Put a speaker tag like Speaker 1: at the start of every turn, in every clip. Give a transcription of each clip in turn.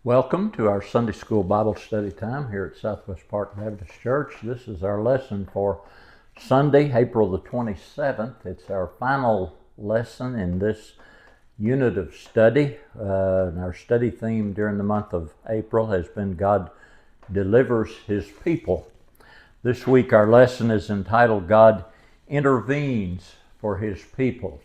Speaker 1: Welcome to our Sunday School Bible Study time here at Southwest Park Baptist Church. This is our lesson for Sunday, April the 27th. It's our final lesson in this unit of study. And our study theme during the month of April has been God Delivers His People. This week our lesson is entitled God Intervenes for His People.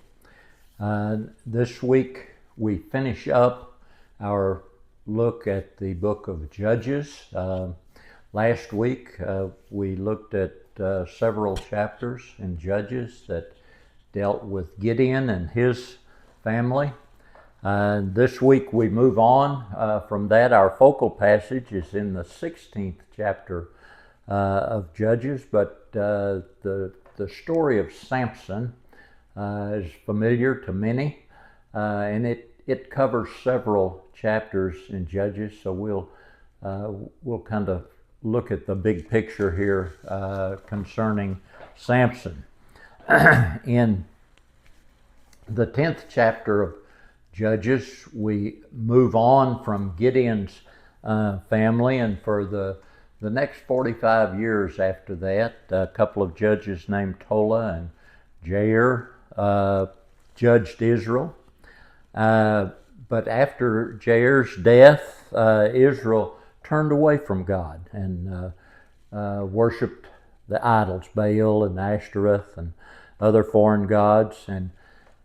Speaker 1: This week we finish up our look at the book of Judges. Last week we looked at several chapters in Judges that dealt with Gideon and his family. This week we move on from that. Our focal passage is in the 16th chapter of Judges, but the story of Samson is familiar to many, and it covers several chapters in Judges, so we'll kind of look at the big picture here concerning Samson. In the 10th chapter of Judges, we move on from Gideon's family, and for the next 45 years after that, a couple of judges named Tola and Jair judged Israel. But after Jair's death, Israel turned away from God and worshipped the idols, Baal and Ashtoreth and other foreign gods. And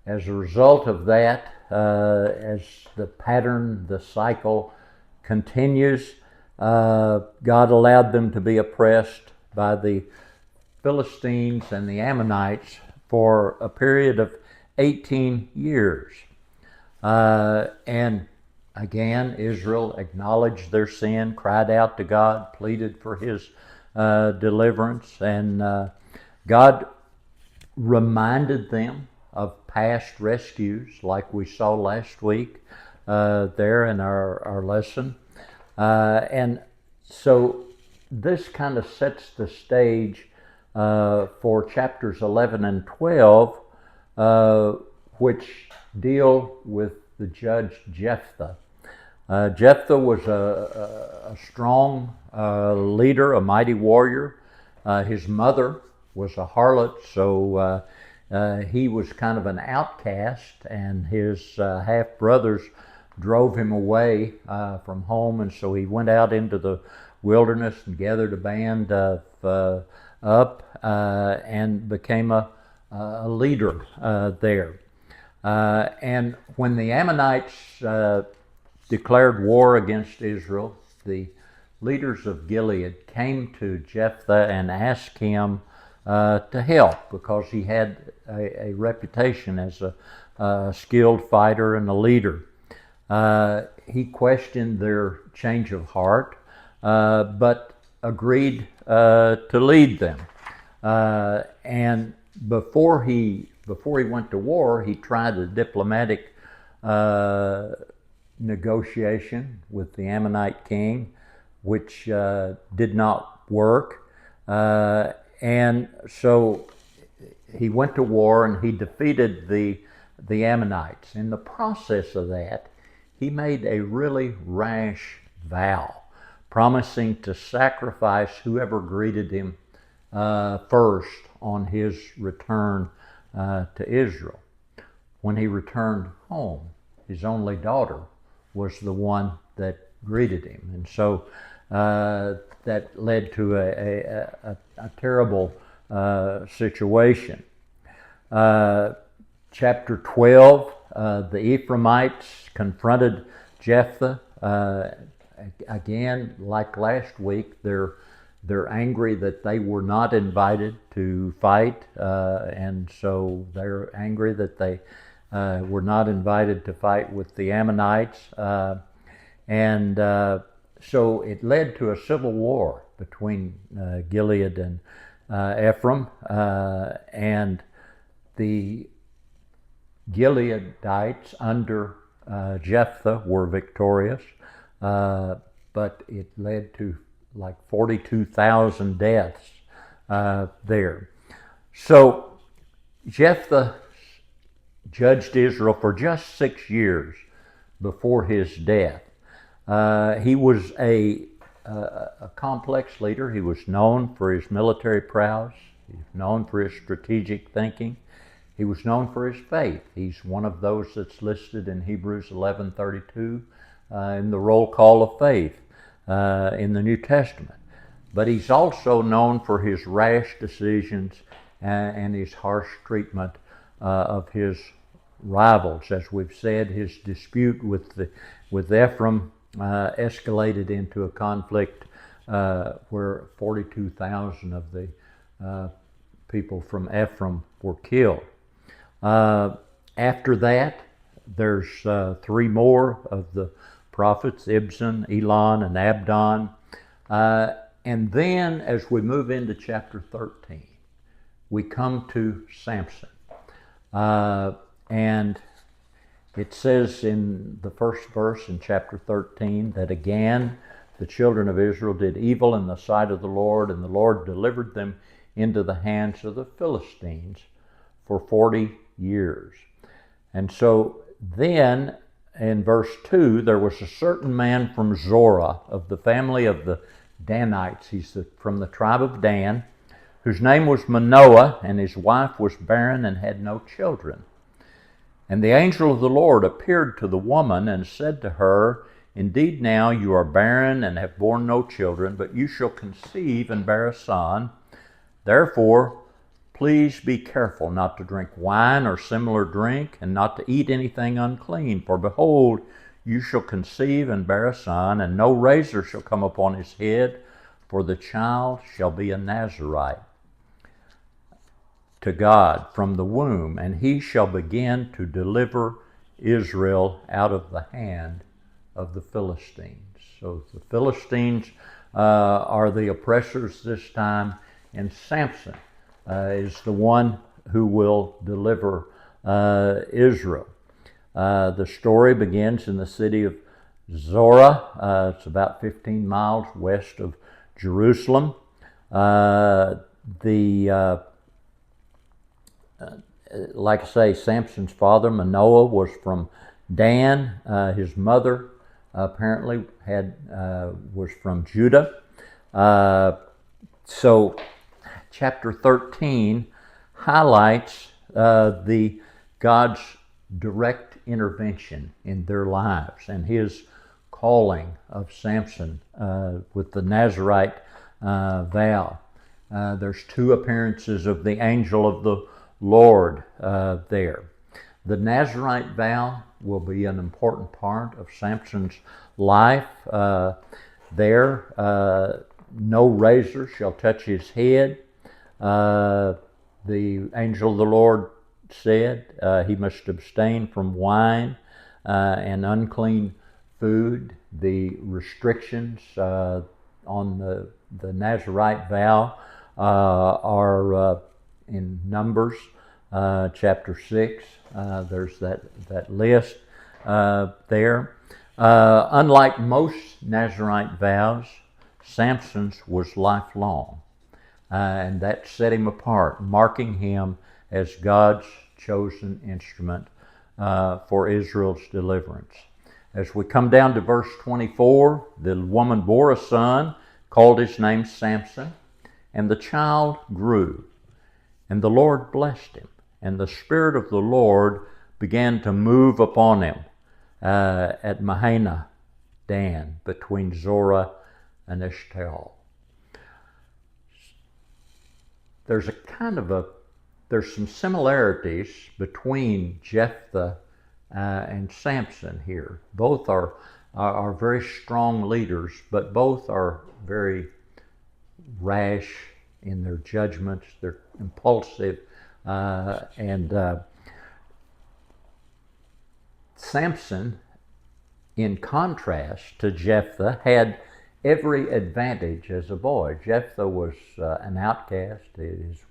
Speaker 1: as a result of that, as the pattern, the cycle continues, God allowed them to be oppressed by the Philistines and the Ammonites for a period of 18 years. And again, Israel acknowledged their sin, cried out to God, pleaded for His deliverance, and God reminded them of past rescues, like we saw last week there in our lesson. And so this kind of sets the stage for chapters 11 and 12, which deal with the judge Jephthah. Jephthah was a strong leader, a mighty warrior. His mother was a harlot, so he was kind of an outcast, and his half-brothers drove him away from home, and so he went out into the wilderness and gathered a band up and became a leader there. And when the Ammonites declared war against Israel, the leaders of Gilead came to Jephthah and asked him to help, because he had a reputation as a skilled fighter and a leader. He questioned their change of heart, but agreed to lead them. And before he went to war, he tried a diplomatic negotiation with the Ammonite king, which did not work. And so he went to war and he defeated the Ammonites. In the process of that, he made a really rash vow, promising to sacrifice whoever greeted him first on his return to Israel. When he returned home, his only daughter was the one that greeted him, and so that led to a terrible situation. Chapter 12, the Ephraimites confronted Jephthah. Again, like last week, they're angry that they were not invited to fight, and so they're angry that they were not invited to fight with the Ammonites. And so it led to a civil war between Gilead and Ephraim, and the Gileadites under Jephthah were victorious, but it led to like 42,000 deaths there. So Jephthah judged Israel for just 6 years before his death. He was a complex leader. He was known for his military prowess. He was known for his strategic thinking. He was known for his faith. He's one of those that's listed in Hebrews 11:32 in the roll call of faith in the New Testament. But he's also known for his rash decisions and his harsh treatment of his rivals. As we've said, his dispute with Ephraim escalated into a conflict where 42,000 of the people from Ephraim were killed. After that, there's three more of the prophets, Ibzan, Elon, and Abdon. And then as we move into chapter 13, we come to Samson. And it says in the first verse in chapter 13 that again the children of Israel did evil in the sight of the Lord, and the Lord delivered them into the hands of the Philistines for 40 years. And so then in verse 2, there was a certain man from Zorah of the family of the Danites. He's from the tribe of Dan, whose name was Manoah, and his wife was barren and had no children. And the angel of the Lord appeared to the woman and said to her, Indeed now you are barren and have borne no children, but you shall conceive and bear a son. Therefore, please be careful not to drink wine or similar drink, and not to eat anything unclean. For behold, you shall conceive and bear a son, and no razor shall come upon his head, for the child shall be a Nazarite to God from the womb, and he shall begin to deliver Israel out of the hand of the Philistines. So the Philistines are the oppressors this time, and Samson is the one who will deliver Israel. The story begins in the city of Zorah. It's about 15 miles west of Jerusalem. Like I say, Samson's father, Manoah, was from Dan. His mother apparently was from Judah. So chapter 13 highlights God's direct intervention in their lives and his calling of Samson with the Nazarite vow. There's two appearances of the angel of the Lord there. The Nazarite vow will be an important part of Samson's life. No razor shall touch his head. The angel of the Lord said he must abstain from wine and unclean food. The restrictions on the Nazarite vow are in Numbers chapter 6. There's that list there. Unlike most Nazarite vows, Samson's was lifelong. And that set him apart, marking him as God's chosen instrument for Israel's deliverance. As we come down to verse 24, the woman bore a son, called his name Samson, and the child grew. And the Lord blessed him, and the Spirit of the Lord began to move upon him at Mahaneh Dan, between Zorah and Eshtaol. There's some similarities between Jephthah and Samson here. Both are very strong leaders, but both are very rash in their judgments. They're impulsive, and Samson, in contrast to Jephthah, had every advantage as a boy. Jephthah was an outcast. His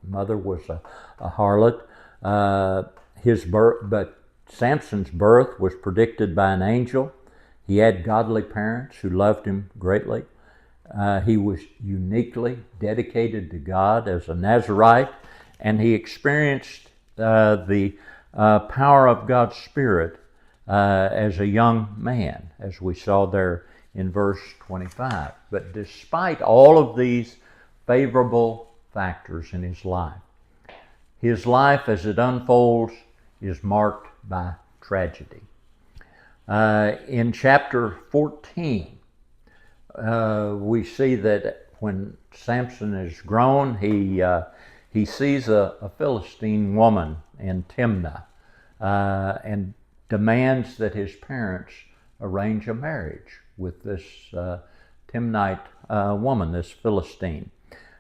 Speaker 1: mother was a harlot. But Samson's birth was predicted by an angel. He had godly parents who loved him greatly. He was uniquely dedicated to God as a Nazarite, and he experienced the power of God's Spirit as a young man, as we saw there in verse 25. But despite all of these favorable factors in his life as it unfolds is marked by tragedy. In chapter 14, we see that when Samson is grown, he sees a Philistine woman in Timnah and demands that his parents arrange a marriage with this Timnite woman, this Philistine.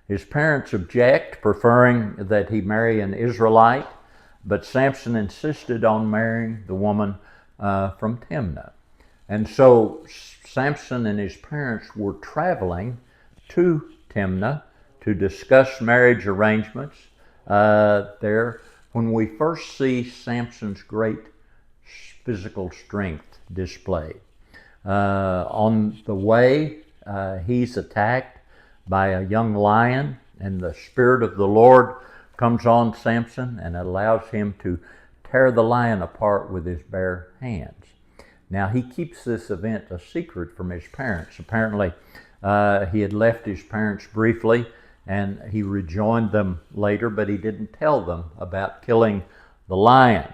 Speaker 1: His parents object, preferring that he marry an Israelite, but Samson insisted on marrying the woman from Timnah. And so Samson and his parents were traveling to Timnah to discuss marriage arrangements there when we first see Samson's great physical strength displayed. On the way, he's attacked by a young lion, and the Spirit of the Lord comes on Samson and allows him to tear the lion apart with his bare hands. Now, he keeps this event a secret from his parents. Apparently, he had left his parents briefly, and he rejoined them later, but he didn't tell them about killing the lion.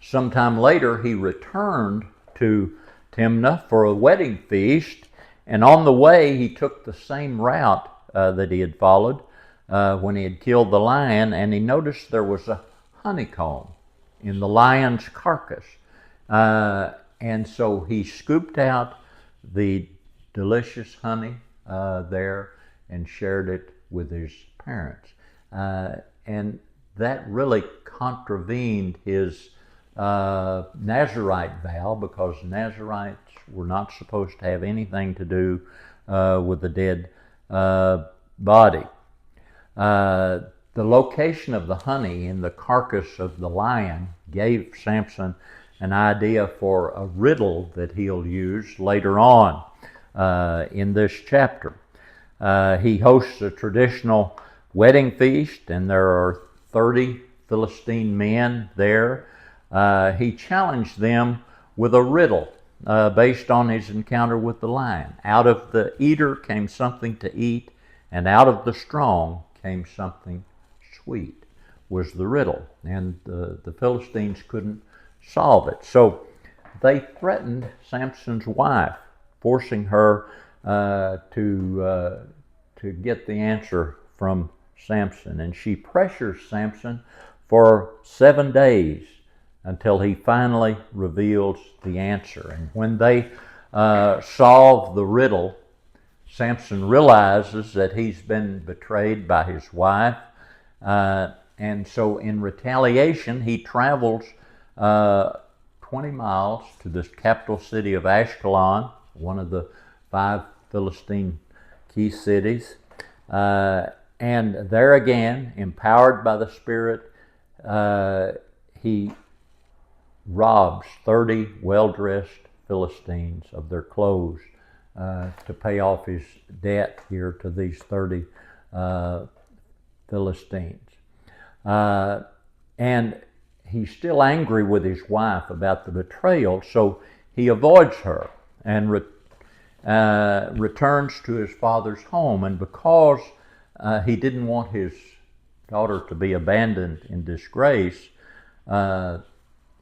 Speaker 1: Sometime later, he returned to Timnah for a wedding feast, and on the way, he took the same route that he had followed when he had killed the lion, and he noticed there was a honeycomb in the lion's carcass. And so he scooped out the delicious honey there and shared it with his parents. And that really contravened his Nazirite vow, because Nazirites were not supposed to have anything to do with the dead body. The location of the honey in the carcass of the lion gave Samson an idea for a riddle that he'll use later on in this chapter. He hosts a traditional wedding feast, and there are 30 Philistine men there. He challenged them with a riddle based on his encounter with the lion. Out of the eater came something to eat, and out of the strong came something sweet, was the riddle. And the Philistines couldn't solve it. So they threatened Samson's wife, forcing her to get the answer from Samson. And she pressures Samson for 7 days until he finally reveals the answer. And when they solve the riddle, Samson realizes that he's been betrayed by his wife. And so in retaliation, he travels 20 miles to the capital city of Ashkelon, one of the 5 Philistine key cities. And there again, empowered by the Spirit, he robs 30 well-dressed Philistines of their clothes to pay off his debt here to these 30 Philistines. And he's still angry with his wife about the betrayal, so he avoids her and returns to his father's home. And because he didn't want his daughter to be abandoned in disgrace,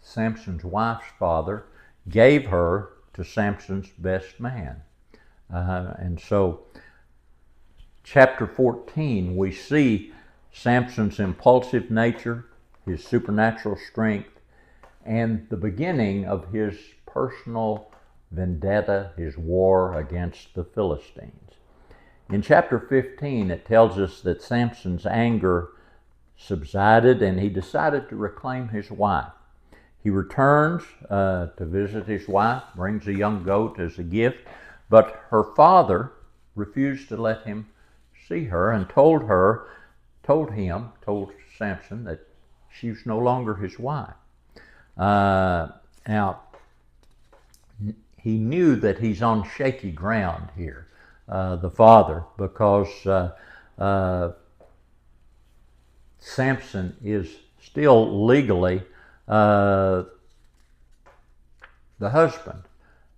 Speaker 1: Samson's wife's father gave her to Samson's best man. And so, chapter 14, we see Samson's impulsive nature, his supernatural strength, and the beginning of his personal vendetta, his war against the Philistines. In chapter 15, it tells us that Samson's anger subsided and he decided to reclaim his wife. He returns to visit his wife, brings a young goat as a gift, but her father refused to let him see her and told Samson that she was no longer his wife. Now, he knew that he's on shaky ground here, the father, because Samson is still legally the husband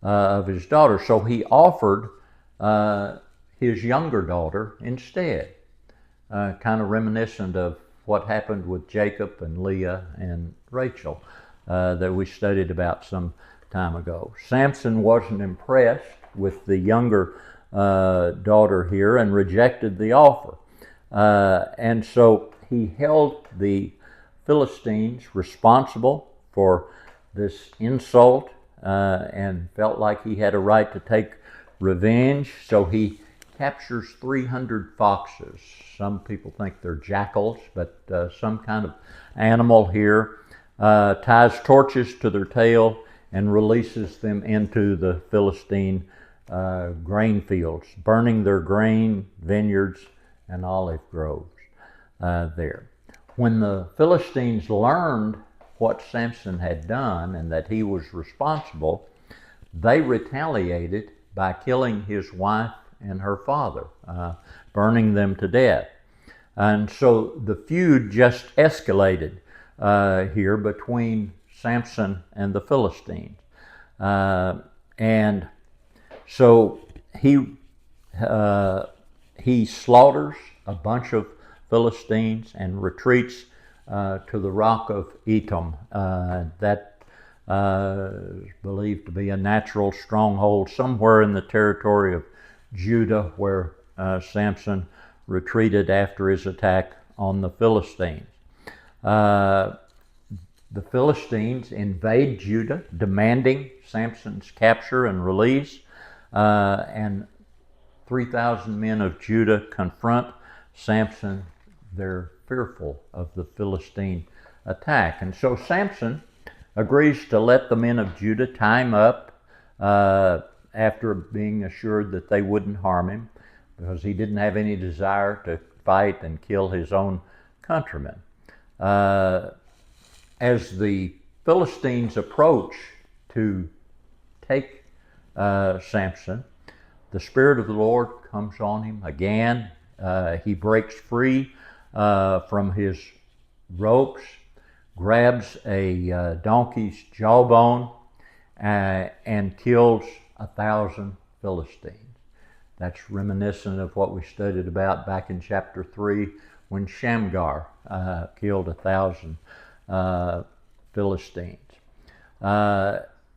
Speaker 1: of his daughter. So he offered his younger daughter instead, kind of reminiscent of what happened with Jacob and Leah and Rachel that we studied about some time ago. Samson wasn't impressed with the younger daughter here and rejected the offer. And so he held the Philistines responsible for this insult and felt like he had a right to take revenge. So he captures 300 foxes. Some people think they're jackals, but some kind of animal here. Ties torches to their tail and releases them into the Philistine grain fields, burning their grain, vineyards, and olive groves there. When the Philistines learned what Samson had done and that he was responsible, they retaliated by killing his wife and her father, burning them to death. And so the feud just escalated here between Samson and the Philistines. And so he slaughters a bunch of Philistines and retreats to the rock of Etam. That is believed to be a natural stronghold somewhere in the territory of Judah, where Samson retreated after his attack on the Philistines. The Philistines invade Judah, demanding Samson's capture and release, and 3,000 men of Judah confront Samson. They're fearful of the Philistine attack. And so Samson agrees to let the men of Judah tie him up after being assured that they wouldn't harm him, because he didn't have any desire to fight and kill his own countrymen. As the Philistines approach to take Samson, the Spirit of the Lord comes on him again. He breaks free from his ropes, grabs a donkey's jawbone, and kills 1,000 Philistines. That's reminiscent of what we studied about back in chapter 3 when Shamgar killed 1,000 Philistines.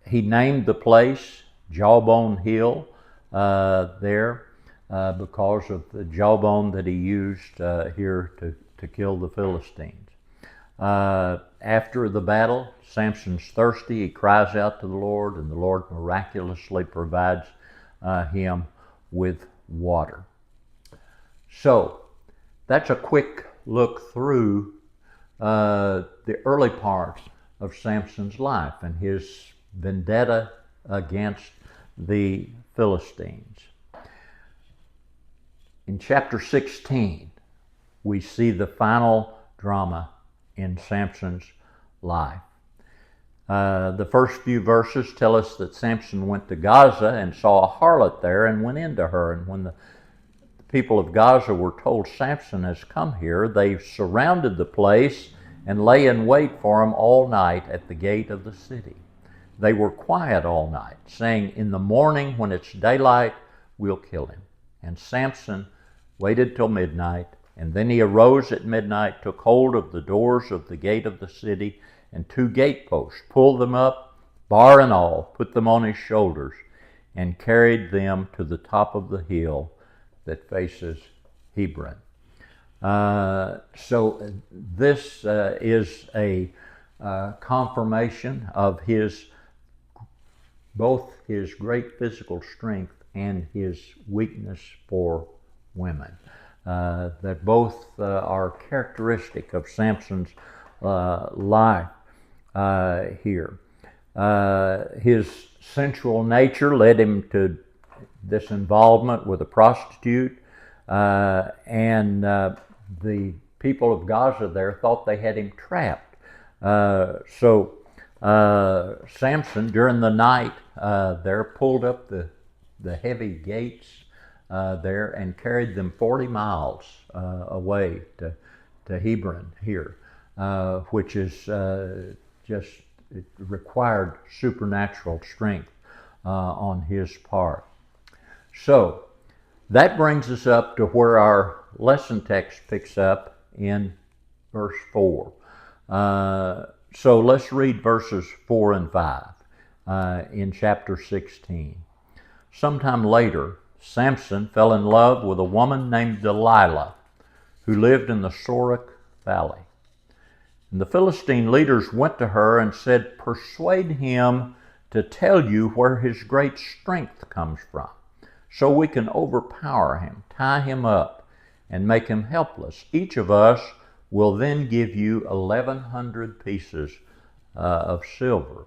Speaker 1: He named the place Jawbone Hill there because of the jawbone that he used here to kill the Philistines. After the battle, Samson's thirsty. He cries out to the Lord, and the Lord miraculously provides him with water. So that's a quick look through the early part of Samson's life and his vendetta against the Philistines. In chapter 16, we see the final drama in Samson's life. The first few verses tell us that Samson went to Gaza and saw a harlot there and went into her. And when the people of Gaza were told Samson has come here, they surrounded the place and lay in wait for him all night at the gate of the city. They were quiet all night, saying, "In the morning when it's daylight, we'll kill him." And Samson waited till midnight, and then he arose at midnight, took hold of the doors of the gate of the city and 2 gateposts, pulled them up, bar and all, put them on his shoulders, and carried them to the top of the hill that faces Hebron. So this is a confirmation of both his great physical strength and his weakness for women. That both are characteristic of Samson's life here. His sensual nature led him to this involvement with a prostitute, and the people of Gaza there thought they had him trapped. So Samson, during the night, there pulled up the heavy gates there and carried them 40 miles away to Hebron here, which is just it required supernatural strength on his part. So that brings us up to where our lesson text picks up in verse 4. So let's read verses 4 and 5 in chapter 16. Sometime later, Samson fell in love with a woman named Delilah, who lived in the Sorek Valley. And the Philistine leaders went to her and said, "Persuade him to tell you where his great strength comes from, so we can overpower him, tie him up, and make him helpless. Each of us will then give you 1,100 pieces of silver."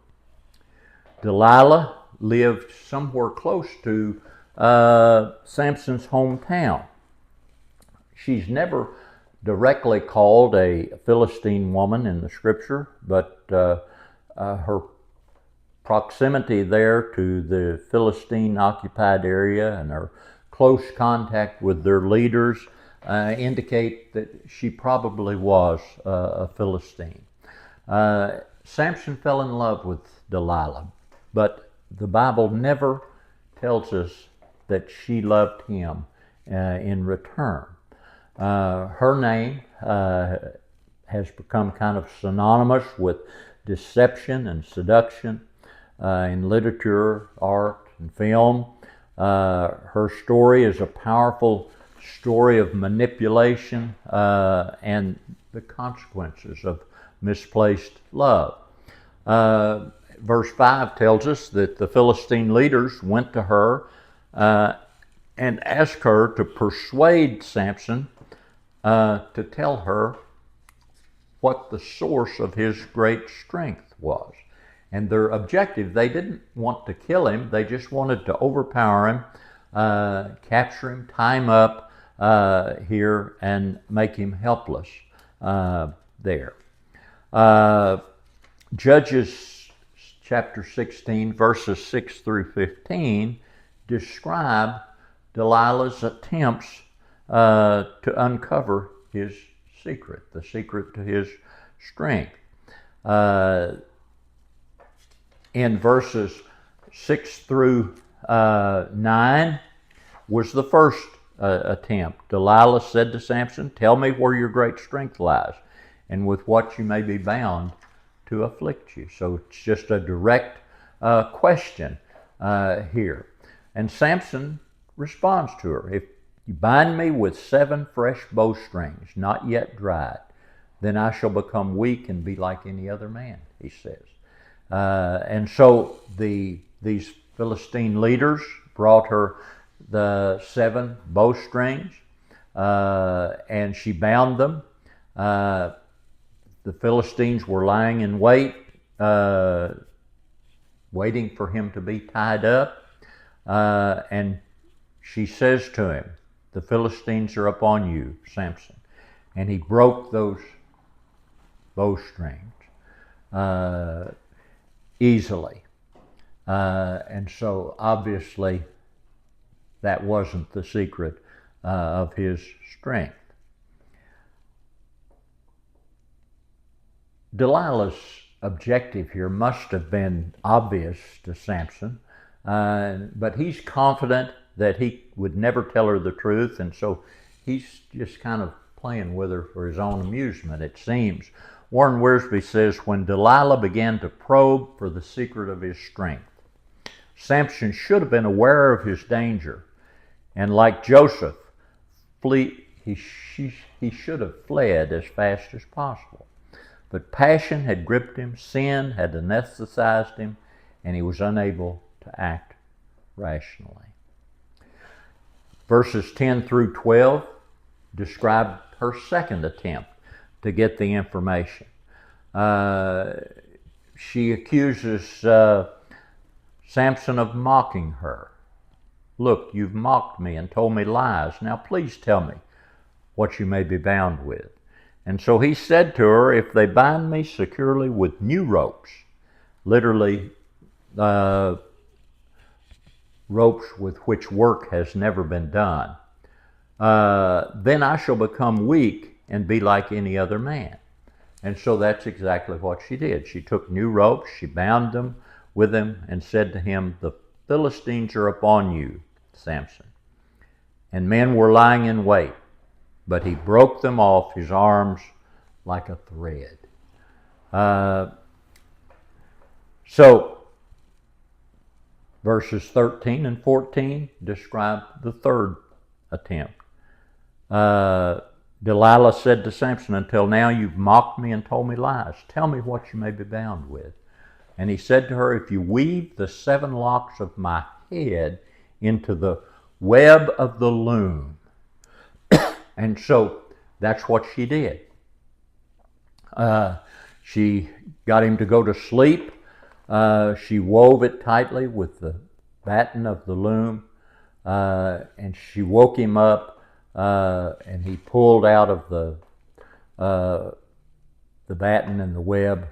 Speaker 1: Delilah lived somewhere close to Samson's hometown. She's never directly called a Philistine woman in the scripture, but her proximity there to the Philistine occupied area and her close contact with their leaders indicate that she probably was a Philistine. Samson fell in love with Delilah, but the Bible never tells us that she loved him in return. Her name has become kind of synonymous with deception and seduction in literature, art, and film. Her story is a powerful story of manipulation and the consequences of misplaced love. Verse 5 tells us that the Philistine leaders went to her and asked her to persuade Samson to tell her what the source of his great strength was. And their objective, they didn't want to kill him, they just wanted to overpower him, capture him, tie him up here, and make him helpless there. Judges chapter 16, verses 6 through 15 describe Delilah's attempts to uncover his secret, the secret to his strength. In verses 6 through 9 was the first attempt. Delilah said to Samson, "Tell me where your great strength lies, and with what you may be bound to afflict you." So it's just a direct question here. And Samson responds to her, "If you bind me with 7 fresh bowstrings, not yet dried, then I shall become weak and be like any other man," he says. And so these Philistine leaders brought her the 7 bowstrings, and she bound them. The Philistines were lying in wait, waiting for him to be tied up. And she says to him, "The Philistines are upon you, Samson." And he broke those bowstrings easily. And so obviously that wasn't the secret of his strength. Delilah's objective here must have been obvious to Samson, but he's confident that he would never tell her the truth, and so he's just kind of playing with her for his own amusement, it seems. Warren Wiersbe says, when Delilah began to probe for the secret of his strength, Samson should have been aware of his danger, and like Joseph, he should have fled as fast as possible. But passion had gripped him, sin had anesthetized him, and he was unable to act rationally. Verses 10 through 12 describe her second attempt to get the information. She accuses Samson of mocking her. "Look, you've mocked me and told me lies. Now please tell me what you may be bound with." And so he said to her, "If they bind me securely with new ropes," literally ropes with which work has never been done, "then I shall become weak and be like any other man." And so that's exactly what she did. She took new ropes, she bound them with him, and said to him, "The Philistines are upon you, Samson." And men were lying in wait, but he broke them off his arms like a thread. So verses 13 and 14 describe the third attempt. Delilah said to Samson, "Until now you've mocked me and told me lies. Tell me what you may be bound with." And he said to her, "If you weave the 7 locks of my head into the web of the loom." And so that's what she did. She got him to go to sleep. She wove it tightly with the batten of the loom, and she woke him up, and he pulled out of the batten and the web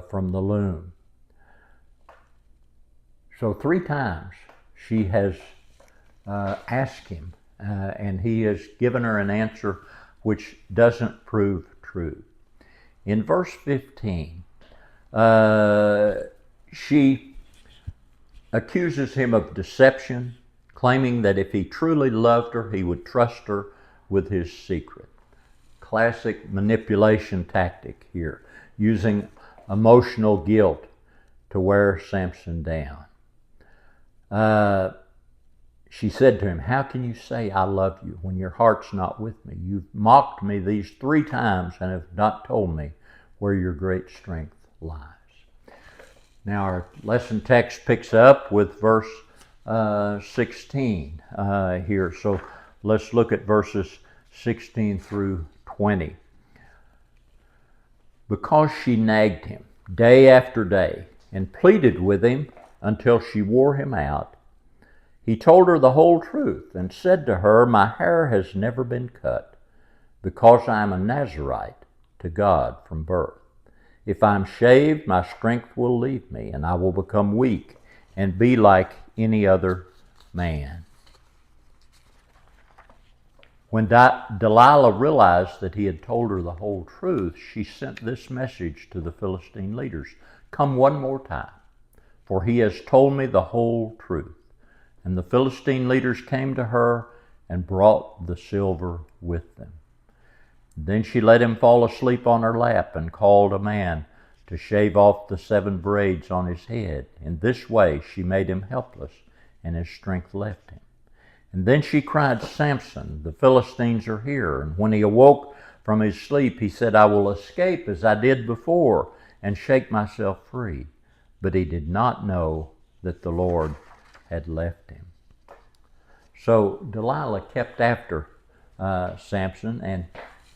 Speaker 1: from the loom. So 3 times she has asked him, and he has given her an answer which doesn't prove true. In verse 15, she accuses him of deception, claiming that if he truly loved her, he would trust her with his secret. Classic manipulation tactic here, using emotional guilt to wear Samson down. She said to him, "How can you say I love you when your heart's not with me? You've mocked me these 3 times and have not told me where your great strength lies." Now our lesson text picks up with verse 16 here. So let's look at verses 16 through 20. Because she nagged him day after day and pleaded with him until she wore him out, he told her the whole truth and said to her, "My hair has never been cut, because I am a Nazarite to God from birth. If I am shaved, my strength will leave me, and I will become weak and be like any other man." When Delilah realized that he had told her the whole truth, she sent this message to the Philistine leaders: "Come one more time, for he has told me the whole truth." And the Philistine leaders came to her and brought the silver with them. Then she let him fall asleep on her lap and called a man to shave off the 7 braids on his head. In this way she made him helpless, and his strength left him. And then she cried, "Samson, the Philistines are here." And when he awoke from his sleep, he said, "I will escape as I did before and shake myself free." But he did not know that the Lord had left him. So Delilah kept after Samson, and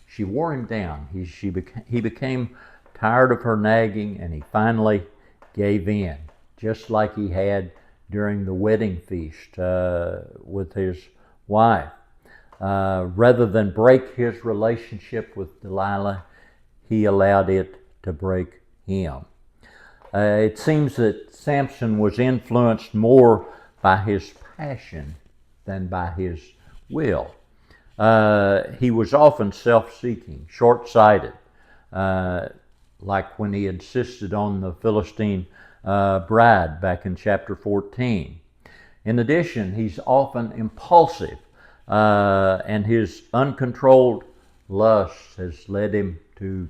Speaker 1: she wore him down. He became tired of her nagging, and he finally gave in, just like he had during the wedding feast with his wife. Rather than break his relationship with Delilah, he allowed it to break him. It seems that Samson was influenced more by his passion than by his will. He was often self-seeking, short-sighted, like when he insisted on the Philistine bride back in chapter 14. In addition, he's often impulsive, and his uncontrolled lust has led him to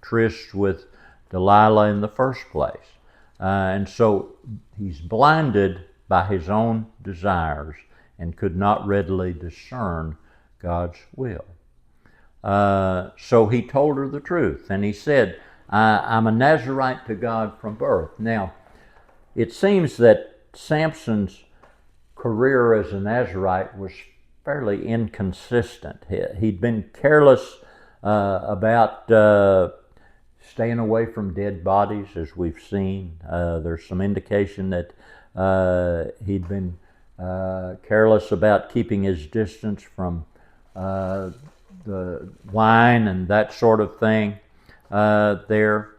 Speaker 1: tryst with Delilah in the first place. And so he's blinded by his own desires and could not readily discern God's will. So he told her the truth, and he said, "I'm a Nazarite to God from birth." Now, it seems that Samson's career as a Nazarite was fairly inconsistent. He'd been careless about staying away from dead bodies, as we've seen. There's some indication that he'd been careless about keeping his distance from the wine and that sort of thing there.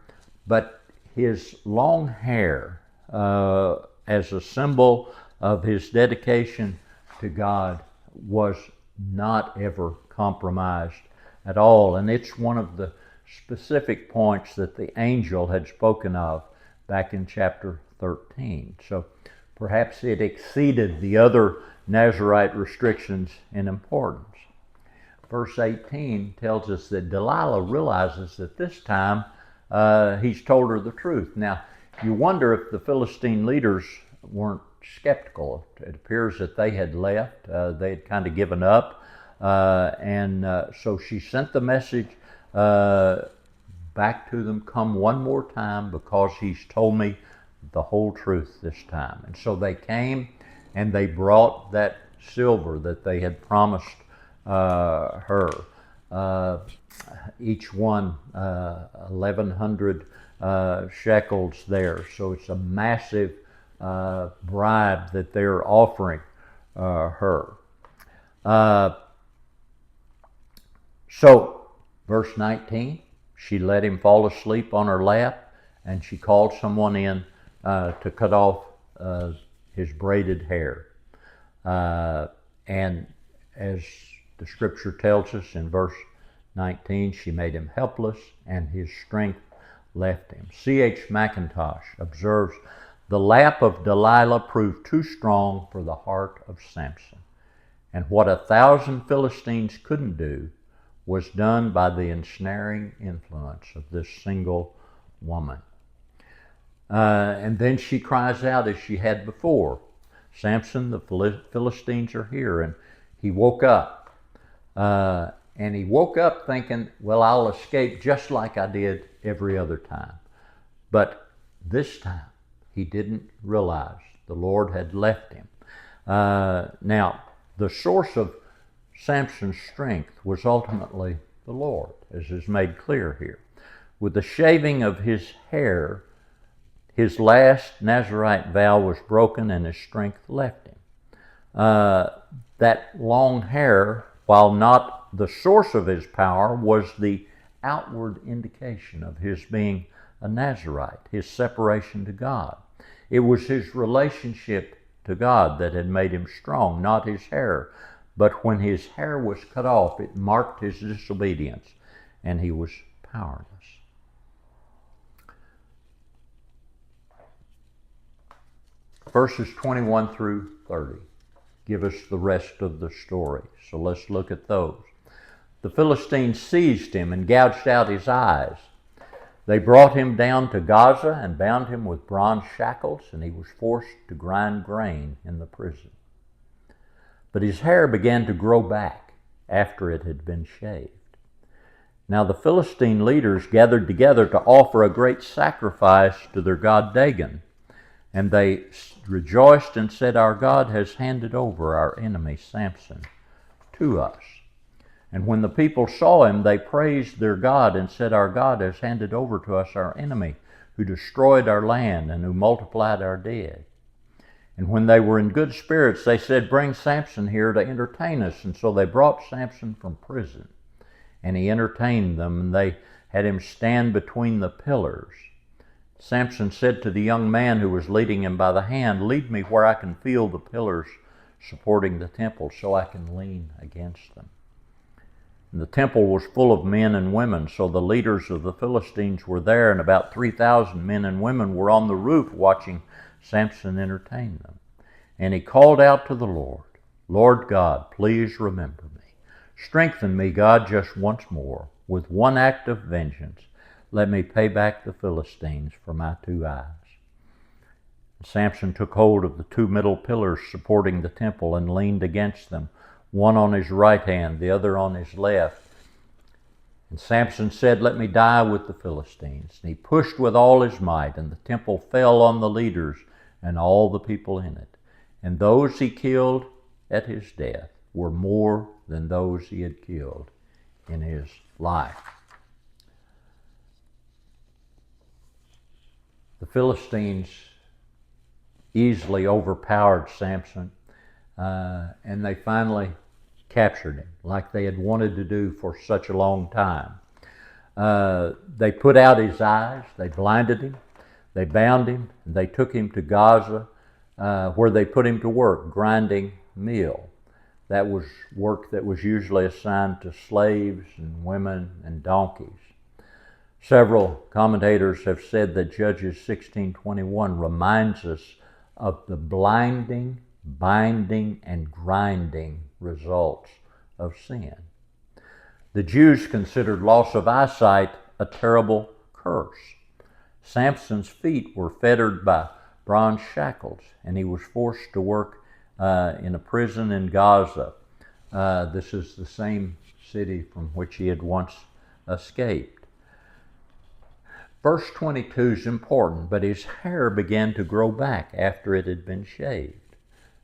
Speaker 1: But his long hair, as a symbol of his dedication to God, was not ever compromised at all. And it's one of the specific points that the angel had spoken of back in chapter 13. So perhaps it exceeded the other Nazirite restrictions in importance. Verse 18 tells us that Delilah realizes that this time he's told her the truth. Now, you wonder if the Philistine leaders weren't skeptical. It appears that they had left. They had kind of given up. So she sent the message back to them, come one more time because he's told me the whole truth this time. And so they came and they brought that silver that they had promised her. Each one 1,100 shekels there. So it's a massive bribe that they're offering her. So, verse 19, she let him fall asleep on her lap, and she called someone in to cut off his braided hair. And as the scripture tells us in verse 19, she made him helpless, and his strength left him. C.H. McIntosh observes, the lap of Delilah proved too strong for the heart of Samson, and what 1,000 Philistines couldn't do was done by the ensnaring influence of this single woman. And then she cries out as she had before, Samson, the Philistines are here. And he woke up. And he woke up thinking, well, I'll escape just like I did every other time. But this time, he didn't realize the Lord had left him. Now, the source of Samson's strength was ultimately the Lord, as is made clear here. With the shaving of his hair, his last Nazirite vow was broken and his strength left him. That long hair, while not the source of his power, was the outward indication of his being a Nazirite, his separation to God. It was his relationship to God that had made him strong, not his hair. But when his hair was cut off, it marked his disobedience, and he was powerless. Verses 21 through 30 give us the rest of the story. So let's look at those. The Philistines seized him and gouged out his eyes. They brought him down to Gaza and bound him with bronze shackles, and he was forced to grind grain in the prison. But his hair began to grow back after it had been shaved. Now the Philistine leaders gathered together to offer a great sacrifice to their god Dagon. And they rejoiced and said, our God has handed over our enemy Samson to us. And when the people saw him, they praised their God and said, our God has handed over to us our enemy, who destroyed our land and who multiplied our dead. And when they were in good spirits, they said, bring Samson here to entertain us. And so they brought Samson from prison. And he entertained them, and they had him stand between the pillars. Samson said to the young man who was leading him by the hand, lead me where I can feel the pillars supporting the temple, so I can lean against them. And the temple was full of men and women, so the leaders of the Philistines were there, and about 3,000 men and women were on the roof watching Samson entertain them. And he called out to the Lord, Lord God, please remember me. Strengthen me, God, just once more. With one act of vengeance, let me pay back the Philistines for my 2 eyes. And Samson took hold of the 2 middle pillars supporting the temple and leaned against them, one on his right hand, the other on his left. And Samson said, let me die with the Philistines. And he pushed with all his might, and the temple fell on the leaders and all the people in it. And those he killed at his death were more than those he had killed in his life. The Philistines easily overpowered Samson, and they finally captured him, like they had wanted to do for such a long time. They put out his eyes, they blinded him, they bound him, and they took him to Gaza, where they put him to work, grinding meal. That was work that was usually assigned to slaves and women and donkeys. Several commentators have said that Judges 16:21 reminds us of the blinding, binding, and grinding results of sin. The Jews considered loss of eyesight a terrible curse. Samson's feet were fettered by bronze shackles, and he was forced to work in a prison in Gaza. This is the same city from which he had once escaped. Verse 22 is important, but his hair began to grow back after it had been shaved.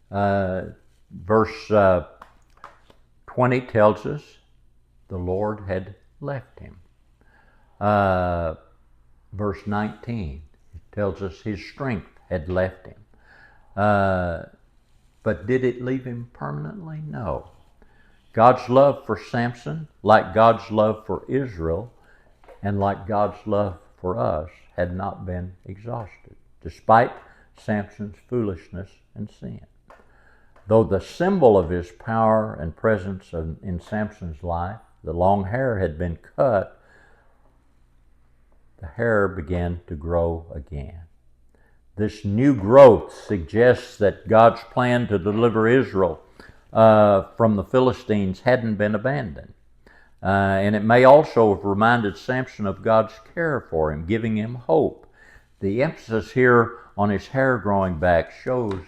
Speaker 1: Verse 20 tells us the Lord had left him. Verse 19 tells us his strength had left him. But did it leave him permanently? No. God's love for Samson, like God's love for Israel, and like God's love for us, had not been exhausted, despite Samson's foolishness and sin. Though the symbol of his power and presence in Samson's life, the long hair, had been cut, the hair began to grow again. This new growth suggests that God's plan to deliver Israel from the Philistines hadn't been abandoned. And it may also have reminded Samson of God's care for him, giving him hope. The emphasis here on his hair growing back shows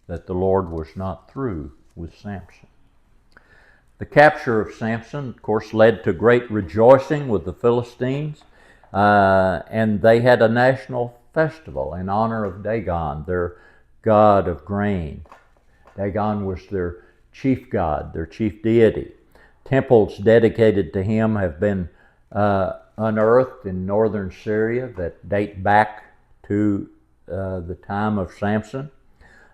Speaker 1: that the Lord was not through with Samson. The capture of Samson, of course, led to great rejoicing with the Philistines, and they had a national festival in honor of Dagon, their god of grain. Dagon was their chief god, their chief deity. Temples dedicated to him have been unearthed in northern Syria that date back to the time of Samson.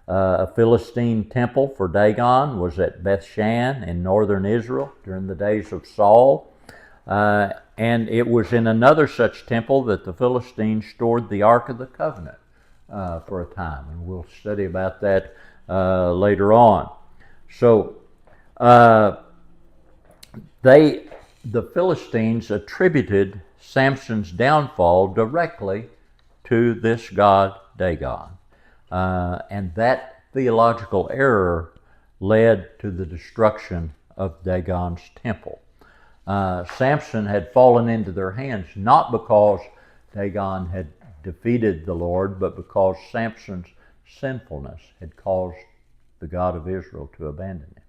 Speaker 1: A Philistine temple for Dagon was at Bethshan in northern Israel during the days of Saul. And it was in another such temple that the Philistines stored the Ark of the Covenant for a time. And we'll study about that later on. So the Philistines attributed Samson's downfall directly to this god Dagon. And that theological error led to the destruction of Dagon's temple. Samson had fallen into their hands not because Dagon had defeated the Lord, but because Samson's sinfulness had caused the God of Israel to abandon him.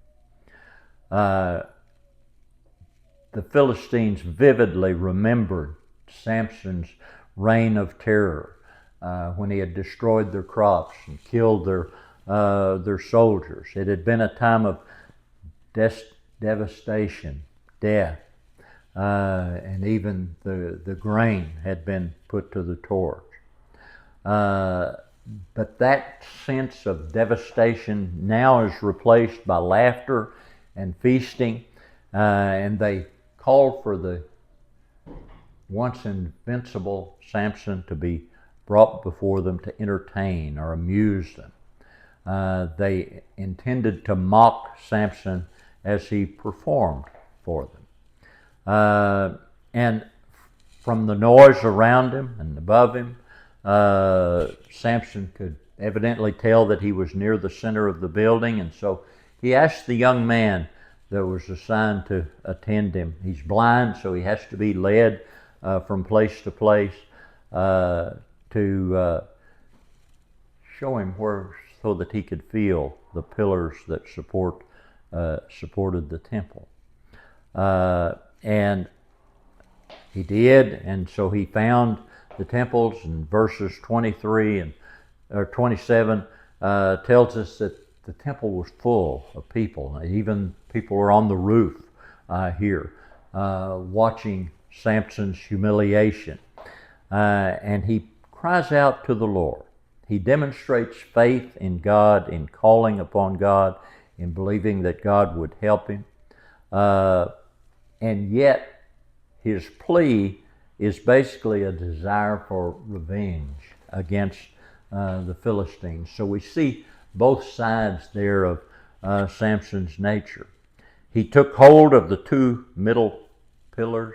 Speaker 1: The Philistines vividly remembered Samson's reign of terror when he had destroyed their crops and killed their soldiers. It had been a time of devastation, death, and even the grain had been put to the torch. But that sense of devastation now is replaced by laughter and feasting, and they called for the once invincible Samson to be brought before them to entertain or amuse them. They intended to mock Samson as he performed for them. And from the noise around him and above him, Samson could evidently tell that he was near the center of the building, and so he asked the young man that was assigned to attend him. He's blind, so he has to be led from place to place to show him where, so that he could feel the pillars that supported the temple. And he did, and so he found the temples, and verses 23 or 27 tells us that the temple was full of people. Even people were on the roof here watching Samson's humiliation. And he cries out to the Lord. He demonstrates faith in God, in calling upon God, in believing that God would help him. And yet his plea is basically a desire for revenge against the Philistines. So we see both sides there of Samson's nature. He took hold of the two middle pillars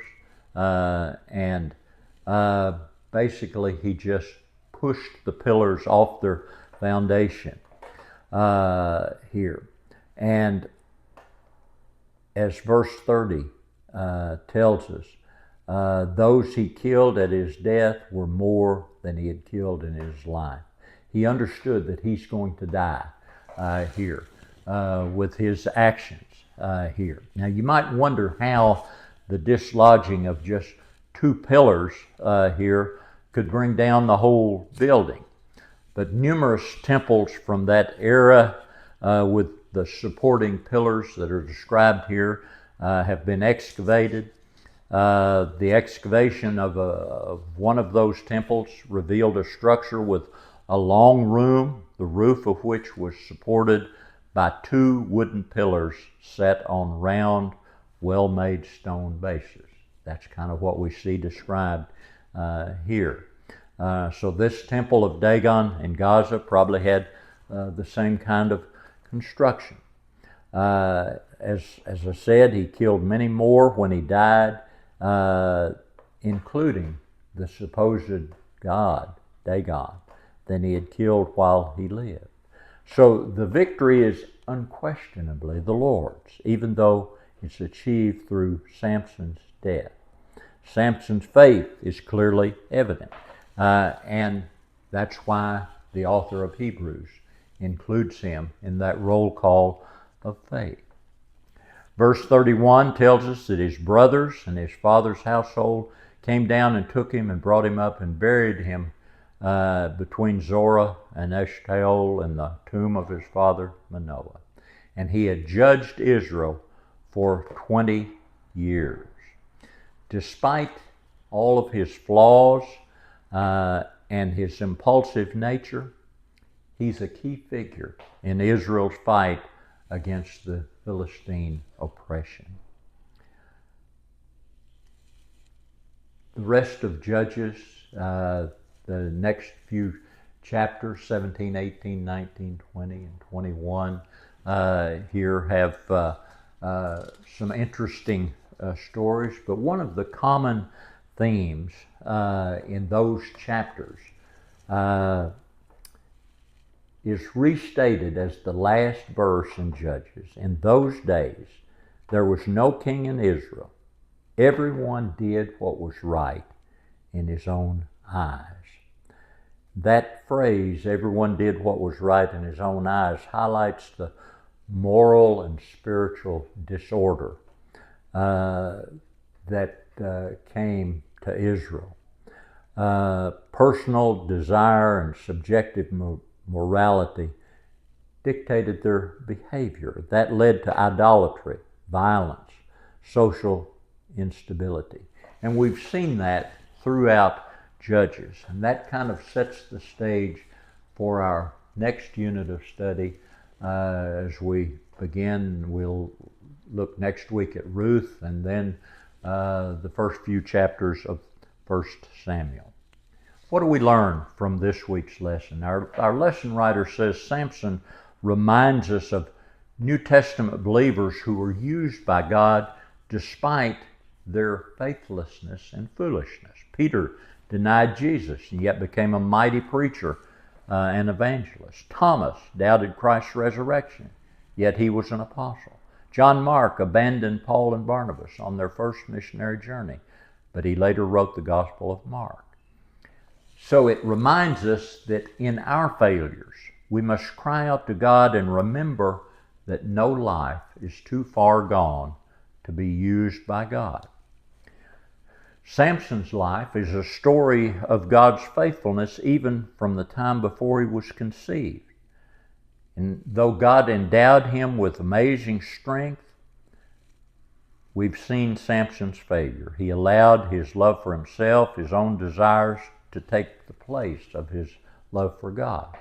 Speaker 1: and Basically, he just pushed the pillars off their foundation here. And as verse 30 tells us, those he killed at his death were more than he had killed in his life. He understood that he's going to die here with his actions here. Now you might wonder how the dislodging of just two pillars here could bring down the whole building. But numerous temples from that era with the supporting pillars that are described here have been excavated. The excavation of one of those temples revealed a structure with a long room, the roof of which was supported by two wooden pillars set on round, well-made stone bases. That's kind of what we see described here. So this temple of Dagon in Gaza probably had the same kind of construction. As I said, he killed many more when he died, including the supposed god, Dagon, than he had killed while he lived. So the victory is unquestionably the Lord's, even though it's achieved through Samson's death. Samson's faith is clearly evident, and that's why the author of Hebrews includes him in that roll call of faith. Verse 31 tells us that his brothers and his father's household came down and took him and brought him up and buried him between Zorah and Eshtaol in the tomb of his father Manoah. And he had judged Israel for 20 years. Despite all of his flaws and his impulsive nature, he's a key figure in Israel's fight against the Philistine oppression. The rest of Judges, the next few chapters, 17, 18, 19, 20, and 21, here have some interesting stories, but one of the common themes in those chapters is restated as the last verse in Judges. In those days, there was no king in Israel. Everyone did what was right in his own eyes. That phrase, everyone did what was right in his own eyes, highlights the moral and spiritual disorder that came to Israel. Personal desire and subjective morality dictated their behavior. That led to idolatry, violence, social instability. And we've seen that throughout Judges. And that kind of sets the stage for our next unit of study. As we begin, we'll look next week at Ruth and then the first few chapters of 1 Samuel. What do we learn from this week's lesson? Our lesson writer says Samson reminds us of New Testament believers who were used by God despite their faithlessness and foolishness. Peter denied Jesus and yet became a mighty preacher and evangelist. Thomas doubted Christ's resurrection, yet he was an apostle. John Mark abandoned Paul and Barnabas on their first missionary journey, but he later wrote the Gospel of Mark. So it reminds us that in our failures, we must cry out to God and remember that no life is too far gone to be used by God. Samson's life is a story of God's faithfulness even from the time before he was conceived. And though God endowed him with amazing strength, we've seen Samson's failure. He allowed his love for himself, his own desires, to take the place of his love for God.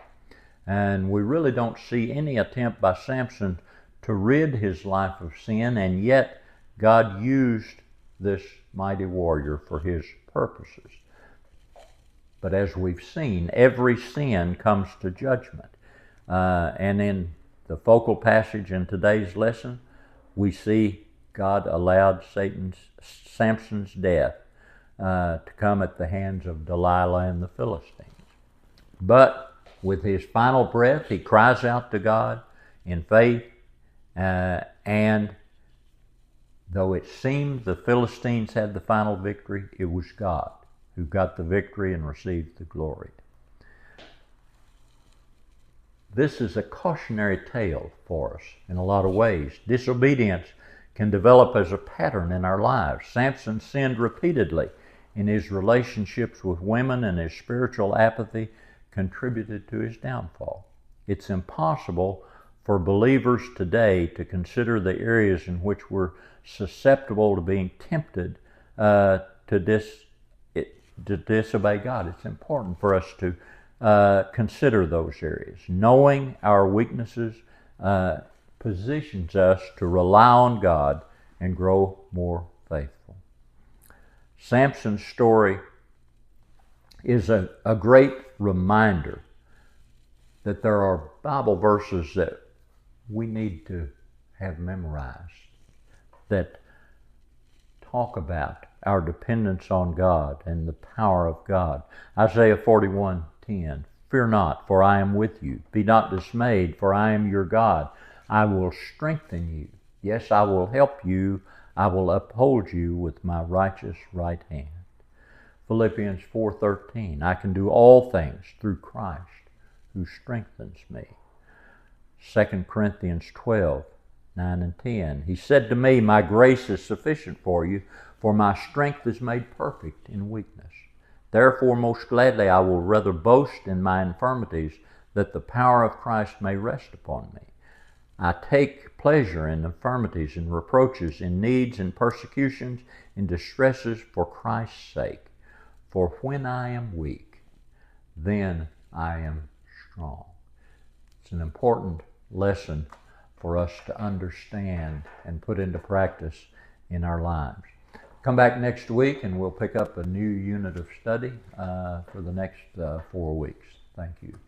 Speaker 1: And we really don't see any attempt by Samson to rid his life of sin, and yet God used this mighty warrior for his purposes. But as we've seen, every sin comes to judgment. And in the focal passage in today's lesson, we see God allowed Samson's death to come at the hands of Delilah and the Philistines. But with his final breath, he cries out to God in faith, and though it seemed the Philistines had the final victory, it was God who got the victory and received the glory. This is a cautionary tale for us in a lot of ways. Disobedience can develop as a pattern in our lives. Samson sinned repeatedly in his relationships with women, and his spiritual apathy contributed to his downfall. It's impossible for believers today to consider the areas in which we're susceptible to being tempted to disobey God. It's important for us to consider those areas. Knowing our weaknesses positions us to rely on God and grow more faithful. Samson's story is a great reminder that there are Bible verses that we need to have memorized that talk about our dependence on God and the power of God. Isaiah 41:10, "Fear not, for I am with you. Be not dismayed, for I am your God. I will strengthen you. Yes, I will help you. I will uphold you with my righteous right hand." Philippians 4:13, "I can do all things through Christ who strengthens me." 2 Corinthians 12:9 and 10, "He said to me, my grace is sufficient for you, for my strength is made perfect in weakness. Therefore most gladly I will rather boast in my infirmities, that the power of Christ may rest upon me. I take pleasure in infirmities, in reproaches, in needs, in persecutions, in distresses for Christ's sake. For when I am weak, then I am strong." It's an important lesson for us to understand and put into practice in our lives. Come back next week and we'll pick up a new unit of study for the next 4 weeks. Thank you.